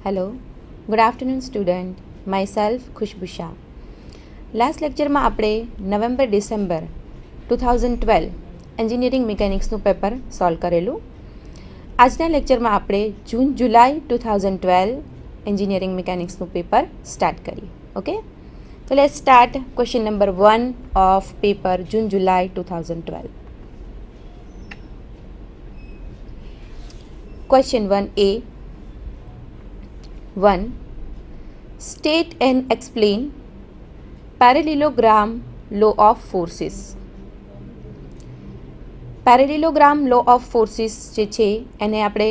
Hello, good afternoon student. Myself Khushbu Shah. Last લેક્ચરમાં આપણે November December 2012 engineering મિકેનિક્સનું paper solve કરેલું. આજના લેક્ચરમાં આપણે જૂન જુલાઈ 2012 એન્જિનિયરિંગ મિકેનિક્સનું પેપર સ્ટાર્ટ કરીએ. ઓકે, તો let's start question number 1 of paper June July 2012. Question 1A. 1. State and explain parallelogram law of forces. Parallelogram law of forces જે છે એને આપણે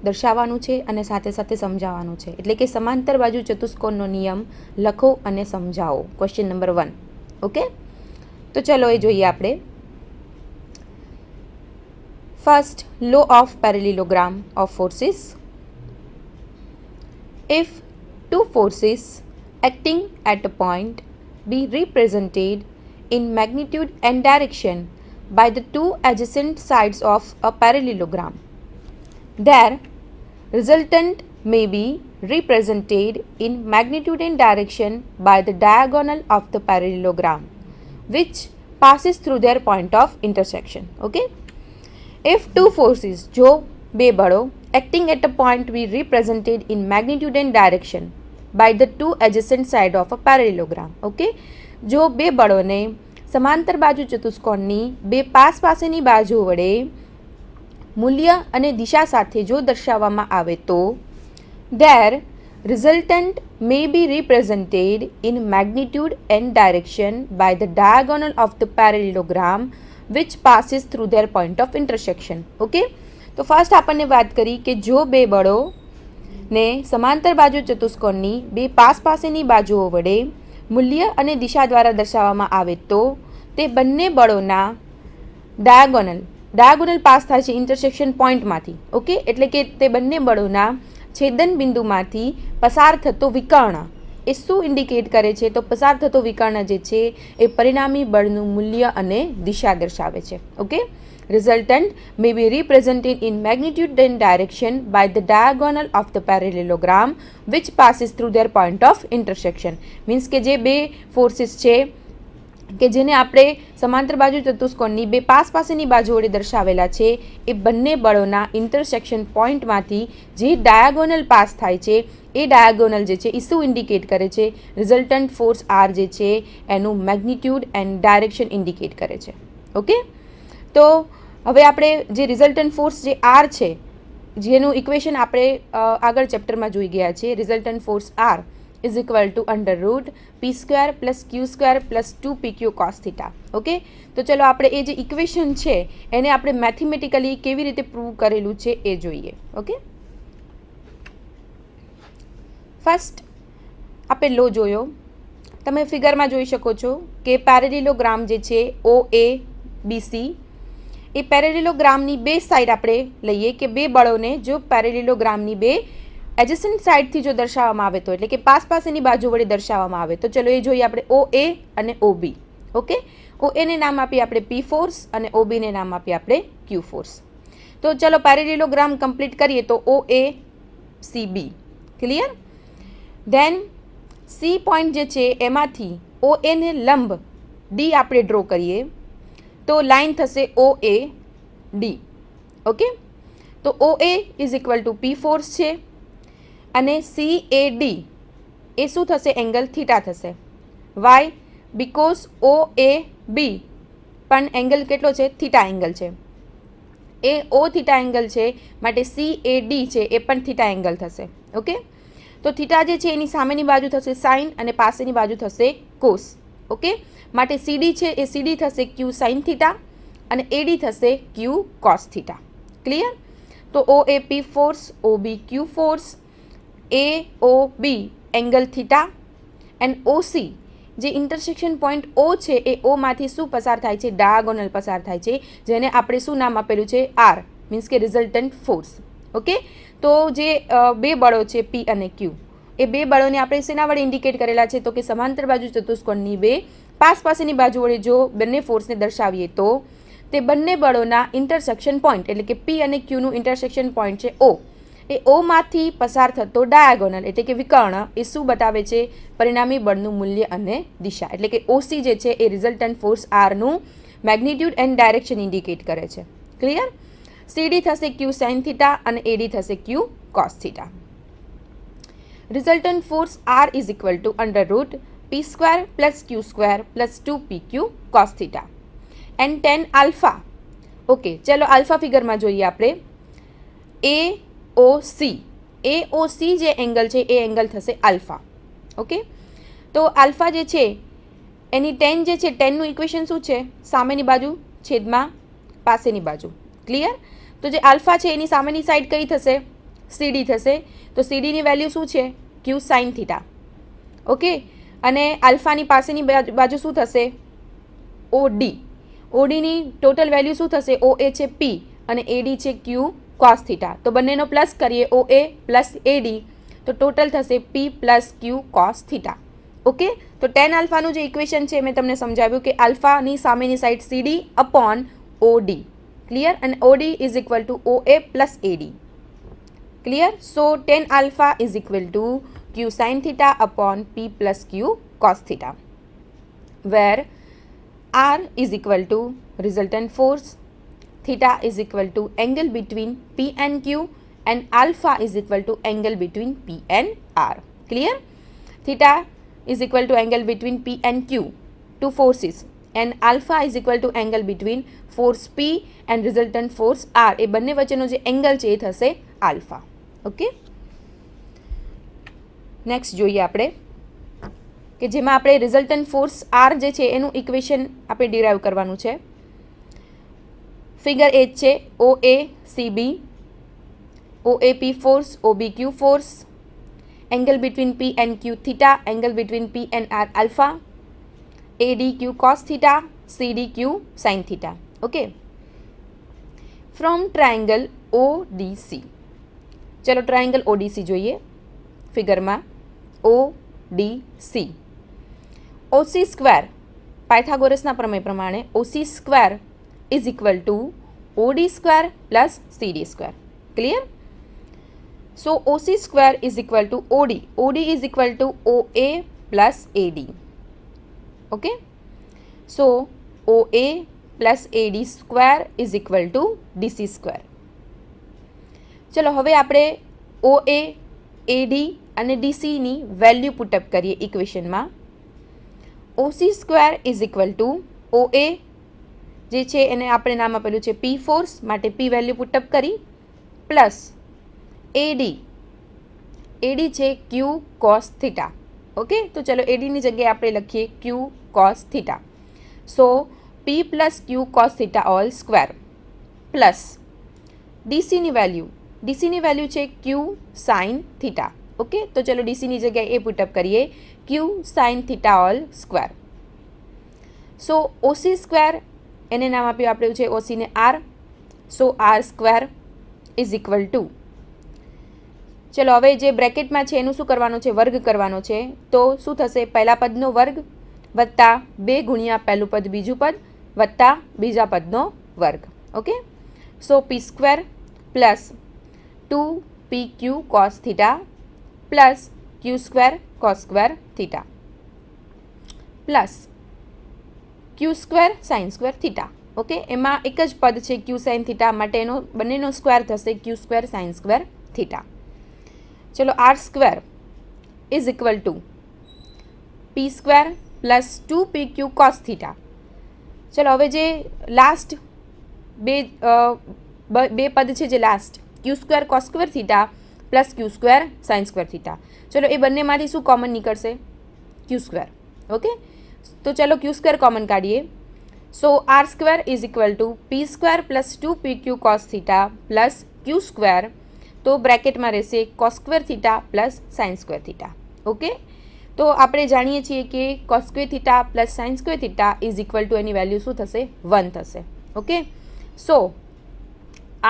દર્શાવવાનું છે અને સાથે સાથે સમજાવવાનું છે, એટલે કે સમાંતર બાજુ ચતુષ્કોણનો નિયમ લખો અને સમજાવો. Question number 1. ઓકે, તો ચલો એ જોઈએ આપણે. First, law of parallelogram of forces. If two forces acting at a point be represented in magnitude and direction by the two adjacent sides of a parallelogram, their resultant may be represented in magnitude and direction by the diagonal of the parallelogram, which passes through their point of intersection. Okay? If two forces, જો બે બળો acting at a point be represented in magnitude and direction by the two adjacent side of a parallelogram. Okay, જો બે બળોને સમાંતર બાજુ ચતુષ્કોણની બે પાસેની બાજુ વડે મૂલ્ય અને દિશા સાથે જો દર્શાવવામાં આવે તો their resultant may be represented in magnitude and direction by the diagonal of the parallelogram which passes through their point of intersection. Okay, તો ફર્સ્ટ આપણને વાત કરી કે જો બે બળોને સમાંતર બાજુ ચતુષ્કોણની બે પાસેની બાજુઓ વડે મૂલ્ય અને દિશા દ્વારા દર્શાવવામાં આવે તો તે બંને બળોના ડાયાગોનલ પાસ થાય છે ઇન્ટરસેક્શન પોઈન્ટમાંથી. ઓકે, એટલે કે તે બંને બળોના છેદન બિંદુમાંથી પસાર થતો વિકર્ણ એ શું ઇન્ડિકેટ કરે છે? તો પસાર થતો વિકર્ણ જે છે એ પરિણામી બળનું મૂલ્ય અને દિશા દર્શાવે છે. Okay, resultant may be represented in magnitude and direction by the diagonal of the parallelogram which passes through their point of intersection. Means કે જે બે ફોર્સિસ છે કે જેને આપણે સમાંતર બાજુ ચતુષ્કોણની બે પાસેની બાજુ વડે દર્શાવેલા છે એ બંને બળોના ઇન્ટરસેક્શન પોઈન્ટમાંથી જે ડાયાગોનલ પાસ થાય છે એ ડાયાગોનલ જે છે એ શું ઇન્ડિકેટ કરે છે? રિઝલ્ટન્ટ ફોર્સ આર જે છે એનું મેગ્નિટ્યુડ એન્ડ ડાયરેક્શન ઇન્ડિકેટ કરે છે. ઓકે, તો હવે આપણે જે રિઝલ્ટન્ટ ફોર્સ જે આર છે જેનું ઇક્વેશન આપણે આગળ ચેપ્ટરમાં જોઈ ગયા છે. Resultant force R is equal to √p² + q² + 2pq cos θ. Okay, તો ચલો આપણે એ જે ઇક્વેશન છે એને આપણે મેથેમેટિકલી કેવી રીતે પ્રૂવ કરેલું છે એ જોઈએ. ઓકે, ફર્સ્ટ આપણે લો જોયો. તમે ફિગરમાં જોઈ શકો છો કે પેરેલિલોગ્રામ જે છે OABC એ પેરેલિલોગ્રામની બે સાઈડ આપણે લઈએ કે બે બળોને જો પેરેલિલોગ્રામની બે એડજસન્ટ સાઈડથી જો દર્શાવવામાં આવે તો, એટલે કે પાસેની બાજુ વડે દર્શાવવામાં આવે તો ચલો એ જોઈએ આપણે OA અને OB. ઓકે, OA ને નામ આપીએ આપણે P ફોર્સ અને OB ને નામ આપીએ આપણે Q ફોર્સ. તો ચલો પેરેલિલોગ્રામ કમ્પ્લીટ કરીએ તો OACB clear. Then C point જે છે એમાંથી OA ને લંબ D આપણે ડ્રો કરીએ તો લાઈન થશે OAD. ઓકે, તો OA is equal two P force છે અને CAD એ શું થશે? એંગલ થીટા થશે. વાય? બિકોઝ OAB પણ એંગલ કેટલો છે? થીટા એંગલ છે. એ O થીટા એંગલ છે માટે CAD છે એ પણ થીટા એંગલ થશે. ઓકે, તો થીટા જે છે એની સામેની બાજુ થશે સાઇન અને પાસેની બાજુ થશે કોસ. ઓકે, માટે CD છે એ CD થશે Q sin θ અને AD થશે Q cos θ. ક્લિયર? તો OAP force, OB Q force, AOB angle theta and OC જે ઇન્ટરસેક્શન પોઈન્ટ O છે એ O માંથી શું પસાર થાય છે? ડાયાગોનલ પસાર થાય છે, જેને આપણે શું નામ આપેલું છે? R. મીન્સ કે રિઝલ્ટન્ટ ફોર્સ. ઓકે, તો જે બે બળો છે P અને Q એ બે બળોને આપણે શેના વડે ઇન્ડિકેટ કરેલા છે? તો કે સમાંતર બાજુ ચતુષ્કોણની બે પાસેની બાજુ વડે જો બંને ફોર્સને દર્શાવીએ તો તે બંને બળોના ઇન્ટરસેક્શન પોઈન્ટ એટલે કે P અને Qનું ઇન્ટરસેક્શન પોઈન્ટ છે O એ ઓમાંથી પસાર થતો ડાયાગોનલ એટલે કે વિકર્ણ એ શું બતાવે છે? પરિણામી બળનું મૂલ્ય અને દિશા. એટલે કે ઓસી જે છે એ રિઝલ્ટન્ટ ફોર્સ આરનું મેગ્નિટ્યુડ એન્ડ ડાયરેક્શન ઇન્ડિકેટ કરે છે. ક્લિયર? સીડી થશે ક્યુ સાઇન થીટા અને એડી થશે Q cos theta. Resultant force R is equal to under root P square plus Q square plus 2pq cos theta and tan alpha. Okay, ચલો alpha ફિગરમાં જોઈએ આપણે. AOC જે એંગલ છે એ એંગલ થશે આલ્ફા. ઓકે, તો આલ્ફા જે છે એની ટેન જે છે, ટેનનું ઇક્વેશન શું છે? સામેની બાજુ છેદમાં પાસેની બાજુ. ક્લિયર? તો જે આલ્ફા છે એની સામેની સાઈડ કઈ થશે? સીડી થશે. તો સીડીની વેલ્યુ શું છે? ક્યુ સાઇન થીટા. ઓકે, અને આલ્ફાની પાસેની બાજુ શું થશે? ઓડી. ઓડીની ટોટલ વેલ્યુ શું થશે? ઓએ છે પી અને એડી છે ક્યુ કોસ થીટા. તો બંનેનો પ્લસ કરીએ, ઓએ પ્લસ એડી, તો ટોટલ થશે P plus Q cos theta. Okay, તો ટેન આલ્ફાનું જે ઇક્વેશન છે મેં તમને સમજાવ્યું કે આલ્ફાની સામેની side CD upon OD. Clear? અને OD is equal to OA plus AD. Clear? So tan alpha is equal to Q sine theta upon P plus Q cos theta, where R is equal to resultant force, theta is equal to angle between P and Q, and alpha is equal to angle between P and R. Clear? Theta is equal to angle between P and Q, two forces, and alpha is equal to angle between force P and resultant force R. એ બંને વચ્ચેનો જે angle છે એ થશે alpha. Okay, next જોઈએ આપણે કે જેમાં આપણે રિઝલ્ટન્ટ ફોર્સ આર જે છે એનું ઇક્વેશન આપણે ડિરાઈવ કરવાનું છે. ફિગર 8 છે. OA CB, OAP force, OBQ force, angle between P and Q theta, angle between P and R alpha, ADQ cos theta, CDQ sin theta. Okay, from triangle ODC. ચલો triangle ODC જોઈએ ફિગરમાં. ODC OC square, પાયથાગોરસના પ્રમેય પ્રમાણે OC square is equal two OD square plus CD square. Clear? So OC square is equal two OD. OD is equal to OA plus AD. Okay, so OA plus AD square is equal two DC square. ચલો હવે આપણે OA, AD અને DCની value put up કરીએ ઇક્વેશનમાં. OC square is equal to OA જે છે એને આપણે નામ આપેલું છે P ફોર્સ, માટે P વેલ્યુ પુટઅપ કરી, પ્લસ AD છે Q કોસ થીટા. ઓકે, તો ચલો ADની જગ્યાએ આપણે લખીએ Q cos theta. So P plus Q cos theta all square, plus DCની વેલ્યુ છે Q સાઇન થીટા. ઓકે, તો ચલો DCની જગ્યાએ એ પુટઅપ કરીએ Q sine theta all square. સો OC સ્ક્વેર એને નામ આપ્યું આપણે છે OC ને R. So R square is equal two, ચલો હવે જે બ્રેકેટમાં છે એનું શું કરવાનું છે? વર્ગ કરવાનો છે. તો શું થશે? પહેલા પદનો વર્ગ વત્તા 2 ગુણ્યા પહેલું પદ બીજું પદ વત્તા બીજા પદનો વર્ગ. ઓકે, સો P square plus 2PQ cos theta plus Q square cos square theta plus Q square sine square theta. Okay, એમાં એક જ પદ છે Q સાઇન થીટા, માટે એનો બંનેનો સ્ક્વેર થશે Q square sine square theta. ચલો R square is equal two P square plus 2PQ cos theta. ચલો હવે જે લાસ્ટ બે પદ છે, જે last Q square cos square theta plus Q square sine square theta. ચલો એ બંનેમાંથી શું કોમન નીકળશે? Q square. ઓકે, તો ચલો Q સ્ક્વેર કોમન કાઢીએ. સો R square is equal two P square plus 2PQ cos theta plus Q square, તો બ્રેકેટમાં રહેશે cos square theta plus sine square theta. Okay, તો આપણે જાણીએ છીએ કે cos square theta plus sine square theta is equal two any value શું થશે? 1 થશે. Okay, so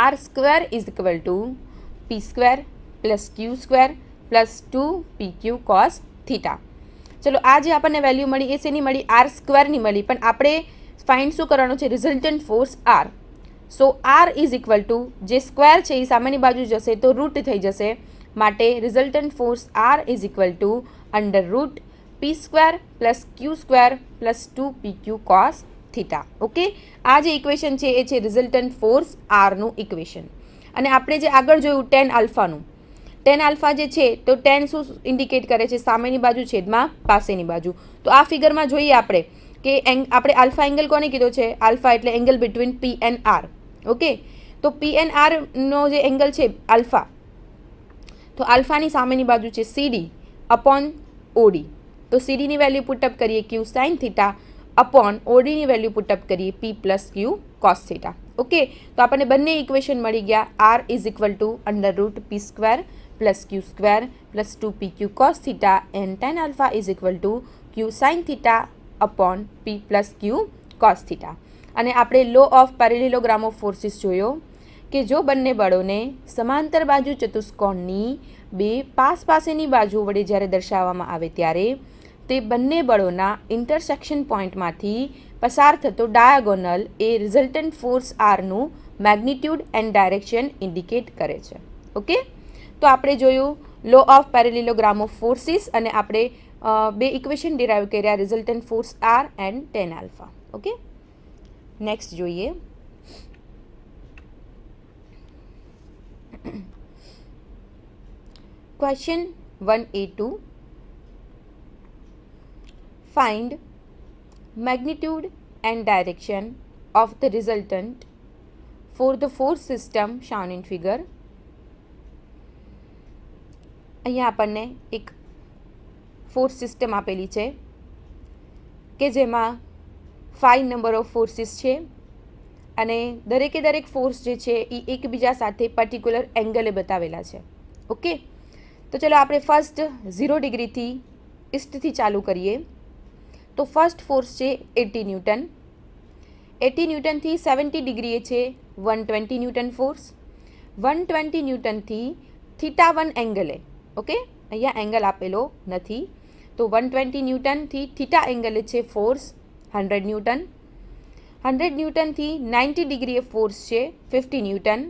R square is equal two P square plus Q square plus 2PQ cos theta. ચલો આ જે આપણને વેલ્યુ મળી એ શેની મળી? R સ્ક્વેરની મળી, પણ આપણે ફાઇન્ડ શું કરવાનું છે? Resultant force R. So R is equal to જે સ્ક્વેર છે એ સામેની બાજુ જશે તો રૂટ થઈ જશે, માટે resultant force R is equal to under root P square plus Q square plus 2pq cos theta. Okay, આ જે ઇક્વેશન છે એ છે રિઝલ્ટન્ટ ફોર્સ આરનું ઇક્વેશન. અને આપણે જે આગળ જોયું ટેન આલ્ફાનું, ટેન આલ્ફા જે છે તો ટેન શું ઇન્ડિકેટ કરે છે? સામેની બાજુ છેદમાં પાસેની બાજુ. તો આ ફિગરમાં જોઈએ આપણે કે આપણે આલ્ફા એંગલ કોને કીધો છે? આલ્ફા એટલે angle between P and R. Okay, તો પી એન્ડ આરનો જે એંગલ છે આલ્ફા, તો આલ્ફાની સામેની બાજુ છે સીડી અપોન ઓડી. તો સીડીની વેલ્યુ પુટઅપ કરીએ ક્યુ સાઇન થીટા અપોન ઓડીની વેલ્યુ પુટઅપ કરીએ P plus Q cos theta. Okay, તો આપણને બંને ઇક્વેશન મળી ગયા. R is equal to under root P square plus Q square plus 2pq cos theta and tan alpha is equal to Q sine theta upon P plus Q cos theta. અને આપણે law of parallelogram of forces જોયો કે જો બંને બળોને સમાંતર બાજુ ચતુષ્કોણની બે પાસેની બાજુ વડે જ્યારે દર્શાવવામાં આવે ત્યારે તે બંને બળોના ઇન્ટરસેક્શન પોઈન્ટમાંથી પસાર થતો ડાયાગોનલ એ રિઝલ્ટન્ટ ફોર્સ આરનું મેગ્નિટ્યુડ એન્ડ ડાયરેક્શન ઇન્ડિકેટ કરે છે. ઓકે, તો આપણે જોયું law of parallelogram of forces અને આપણે બે ઇક્વેશન ડિરાઈવ કર્યા, resultant force R and tan alpha. Okay, next જોઈએ question 1A2. Find magnitude and direction of the resultant for the force system shown in figure. અહીંયા આપણને એક force system આપેલી છે કે જેમાં 5 નંબર ઓફ ફોર્સિસ છે અને દરેક ફોર્સ જે છે એ એકબીજા સાથે પર્ટિક્યુલર એંગલે બતાવેલા છે. ઓકે, તો ચલો આપણે ફર્સ્ટ 0 ડિગ્રીથી ઈસ્ટથી ચાલુ કરીએ. તો ફર્સ્ટ ફોર્સ છે 80 ન્યૂટન. 80 ન્યૂટનથી 70 ડિગ્રીએ છે 120 ન્યૂટન ફોર્સ. 120 ન્યૂટનથી θ1 એંગલે, ઓકે, અહીંયા એંગલ આપેલો નથી, તો 120 ન્યૂટનથી થીટા એંગલે છે ફોર્સ 100 ન્યૂટન. 100 ન્યૂટનથી 90 ડિગ્રીએ ફોર્સ છે 50 ન્યૂટન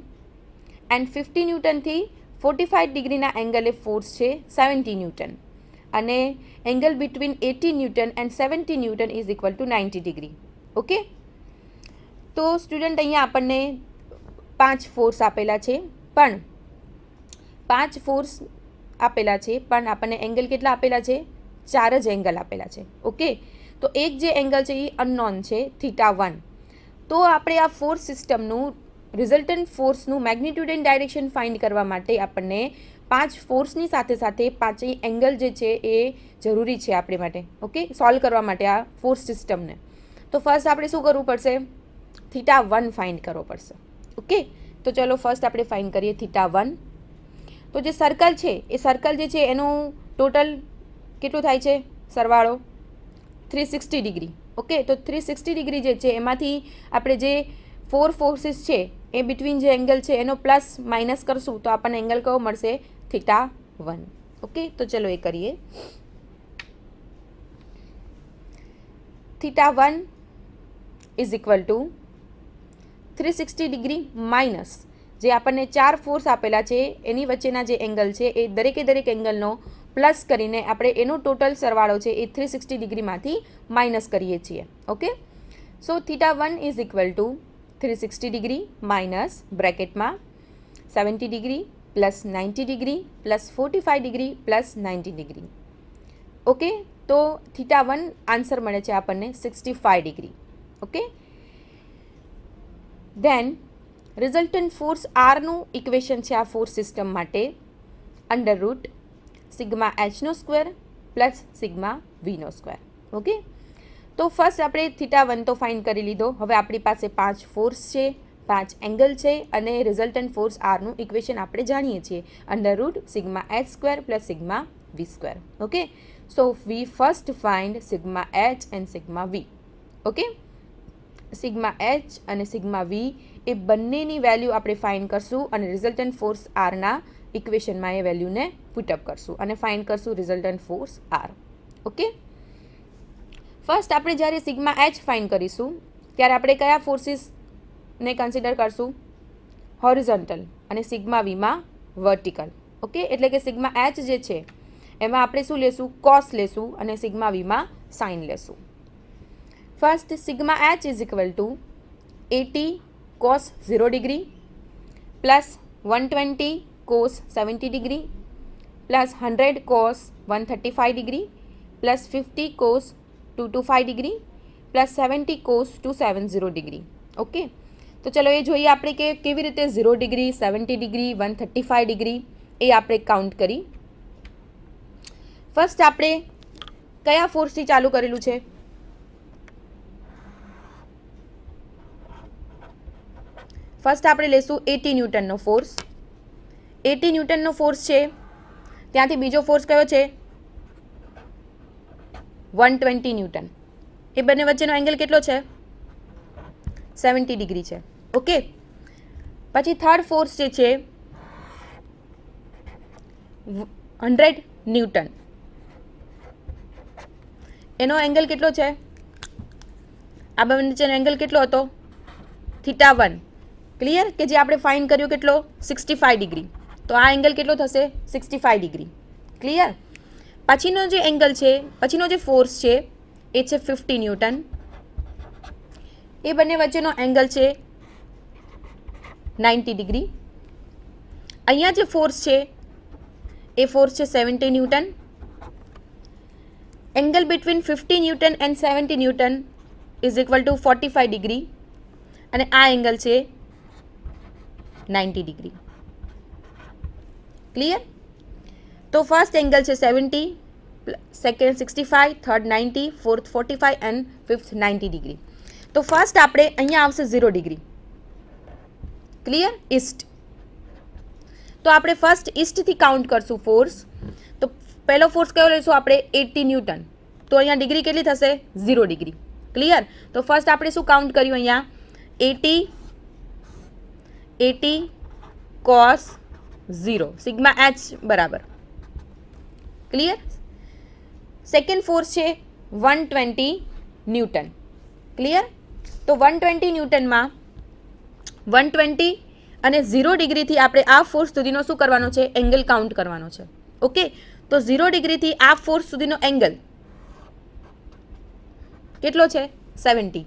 એન્ડ 50 ન્યૂટનથી 45 ડિગ્રીના એંગલે ફોર્સ છે 70 ન્યૂટન. અને angle between 80 newton and 70 newton is equal two 90 degree. Okay, તો સ્ટુડન્ટ અહીંયા આપણને 5 ફોર્સ આપેલા છે, પણ 5 ફોર્સ આપેલા છે પણ આપણને એંગલ કેટલા આપેલા છે? 4 જ એંગલ આપેલા છે. ઓકે, તો એક જે એંગલ છે એ અનનોન છે θ1. તો આપણે આ ફોર્સ સિસ્ટમનું રિઝલ્ટન્ટ ફોર્સનું મેગ્નિટ્યુડ એન્ડ ડાયરેક્શન ફાઇન્ડ કરવા માટે આપણને 5 ફોર્સની સાથે 5 એંગલ જે છે એ જરૂરી છે આપણી માટે. ઓકે, સોલ્વ કરવા માટે આ ફોર્સ સિસ્ટમને. તો ફર્સ્ટ આપણે શું કરવું પડશે? θ1 ફાઇન્ડ કરવો પડશે. ઓકે, તો ચલો ફર્સ્ટ આપણે ફાઇન્ડ કરીએ θ1. તો જે સર્કલ છે એ સર્કલ જે છે એનું ટોટલ કેટલું થાય છે? સરવાળો 360 ડિગ્રી. ઓકે, તો 360 ડિગ્રી જે છે એમાંથી આપણે જે 4 ફોર્સિસ છે એ બિટવીન જે એંગલ છે એનો પ્લસ માઇનસ કરશું તો આપણને એંગલ કયો મળશે? θ1. ઓકે, તો ચલો એ કરીએ. θ1 is equal to 360 degree minus જે આપણને 4 ફોર્સ આપેલા છે એની વચ્ચેના જે એંગલ છે એ દરેક એંગલનો પ્લસ કરીને આપણે એનો ટોટલ સરવાળો છે એ 360 ડિગ્રીમાંથી માઇનસ કરીએ છીએ. Okay, so θ1 is equal to 360 degree minus બ્રેકેટમાં 70 degree plus 90 degree plus 45 degree plus 90 degree. Okay, તો θ1 આન્સર મળે છે આપણને 65 degree. Okay, then resultant force આરનું ઇક્વેશન છે આ ફોર્સ સિસ્ટમ માટે અંડર રૂટ સિગ્મા એચનો સ્ક્વેર પ્લસ સિગ્મા વીનો સ્ક્વેર. ઓકે, તો ફર્સ્ટ આપણે θ1 તો ફાઇન્ડ કરી લીધો. હવે આપણી પાસે 5 ફોર્સ છે, 5 એંગલ છે અને રિઝલ્ટન્ટ ફોર્સ આરનું ઇક્વેશન આપણે જાણીએ છીએ under root sigma H square plus sigma V square. Okay, so we first find sigma H and sigma V. Okay, sigma H અને સિગ્મા વી એ બંનેની વેલ્યુ આપણે ફાઇન્ડ કરશું અને રિઝલ્ટન્ટ ફોર્સ આરના ઇક્વેશનમાં એ વેલ્યુને પુટઅપ કરશું અને ફાઇન્ડ કરશું resultant force R. Okay, first આપણે જ્યારે સિગ્મા એચ ફાઇન્ડ કરીશું ત્યારે આપણે કયા ફોર્સિસ ને કન્સિડર કરશું હોરિઝોન્ટલ અને સિગ્મા વીમાં વર્ટિકલ. ઓકે, એટલે કે સિગ્મા એચ જે છે એમાં આપણે શું લેશું? કોસ લેશું અને સિગ્મા વીમાં સાઇન લેશું. First sigma H is equal two 80 cos 0 degree plus 120 cos 70 degree plus 100 cos 135 degree plus 50 cos 225 degree plus 70 cos 270 degree. Okay, તો ચલો એ જોઈએ આપણે કે કેવી રીતે 0 ડિગ્રી, 70 ડિગ્રી, 135 ડિગ્રી એ આપણે કાઉન્ટ કરી. ફર્સ્ટ આપણે કયા ફોર્સથી ચાલુ કરેલું છે? ફર્સ્ટ આપણે લેશું 80 ન્યૂટનનો ફોર્સ. 80 ન્યૂટનનો ફોર્સ છે, ત્યાંથી બીજો ફોર્સ કયો છે? 120 ન્યૂટન. એ બંને વચ્ચેનો એંગલ કેટલો છે? 70 ડિગ્રી છે. ઓકે, પછી થર્ડ ફોર્સ જે છે 100 ન્યૂટન. એનો એંગલ કેટલો છે? આ બંને વચ્ચેનો એંગલ કેટલો હતો? θ1. ક્લિયર? કે જે આપણે ફાઇન્ડ કર્યું કેટલો? 65 ડિગ્રી. તો આ એંગલ કેટલો થશે? 65 ડિગ્રી. ક્લિયર? પછીનો જે એંગલ છે, પછીનો જે ફોર્સ છે એ છે 50 ન્યૂટન. એ બંને વચ્ચેનો એંગલ છે 90 ડિગ્રી. અહીંયા જે ફોર્સ છે એ ફોર્સ છે 70 newton. Angle between 50 newton and 70 newton is equal two 45 degree અને આ એંગલ છે 90 ડિગ્રી. ક્લિયર? તો ફર્સ્ટ એંગલ છે 70, second 65, third 90, fourth 45 and fifth 90 degree. તો ફર્સ્ટ આપણે અહીંયા આવશે 0 ડિગ્રી. ક્લિયર? ઈસ્ટ. તો આપણે ફર્સ્ટ ઈસ્ટથી કાઉન્ટ કરશું ફોર્સ. તો પહેલો ફોર્સ કયો લઈશું આપણે? 80 ન્યૂટન. તો અહીંયા ડિગ્રી કેટલી થશે? 0 ડિગ્રી. ક્લિયર? તો ફર્સ્ટ આપણે શું કાઉન્ટ કર્યું અહીંયા? 80 કોસ 0 સિગ્મા એચ બરાબર. ક્લિયર? સેકન્ડ ફોર્સ છે 120 ન્યૂટન. ક્લિયર? તો 120 ન્યૂટનમાં 120 અને 0 ડિગ્રીથી આપણે આ ફોર્સ સુધીનો શું કરવાનો છે? એંગલ કાઉન્ટ કરવાનો છે. ઓકે, તો 0 ડિગ્રીથી આ ફોર્સ સુધીનો એંગલ કેટલો છે? 70.